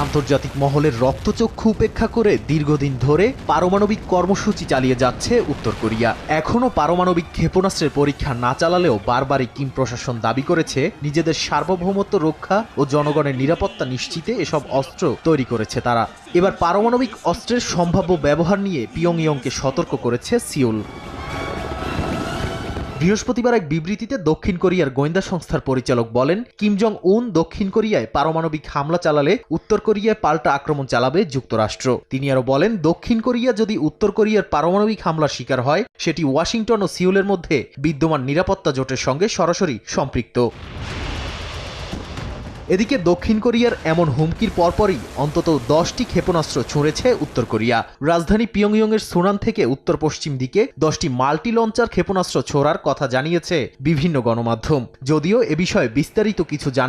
আন্তর্জাতিক মহলের রক্তচক্ষু উপেক্ষা করে দীর্ঘদিন ধরে পারমাণবিক কর্মসূচি চালিয়ে যাচ্ছে উত্তর কোরিয়া। এখনও পারমাণবিক ক্ষেপণাস্ত্রের পরীক্ষা না চালালেও বারবারই কিম প্রশাসন দাবি করেছে নিজেদের সার্বভৌমত্ব রক্ষা ও জনগণের নিরাপত্তা নিশ্চিতে এসব অস্ত্র তৈরি করেছে তারা। এবার পারমাণবিক অস্ত্রের সম্ভাব্য ব্যবহার নিয়ে পিয়ংইয়ংকে সতর্ক করেছে সিউল। বৃহস্পতিবার এক বিবৃতিতে দক্ষিণ কোরিয়ার গোয়েন্দা সংস্থার পরিচালক বলেন, কিম জং উন দক্ষিণ কোরিয়ায় পারমাণবিক হামলা চালালে উত্তর কোরিয়ায় পাল্টা আক্রমণ চালাবে যুক্তরাষ্ট্র। তিনি আরও বলেন, দক্ষিণ কোরিয়া যদি উত্তর কোরিয়ার পারমাণবিক হামলার শিকার হয় সেটি ওয়াশিংটন ও সিউলের মধ্যে বিদ্যমান নিরাপত্তা জোটের সঙ্গে সরাসরি সম্পৃক্ত। এদিকে দক্ষিণ কোরিয়ার এমন হুমকির পরপরই অন্তত 10টি ক্ষেপণাস্ত্র ছুঁড়েছে উত্তর কোরিয়া। রাজধানী পিয়ংইয়ংয়ের সুনান থেকে উত্তর পশ্চিম দিকে 10টি মাল্টি লঞ্চার ক্ষেপণাস্ত্র ছোড়ার কথা জানিয়েছে বিভিন্ন গণমাধ্যম। যদিও এ বিষয়ে বিস্তারিত কিছু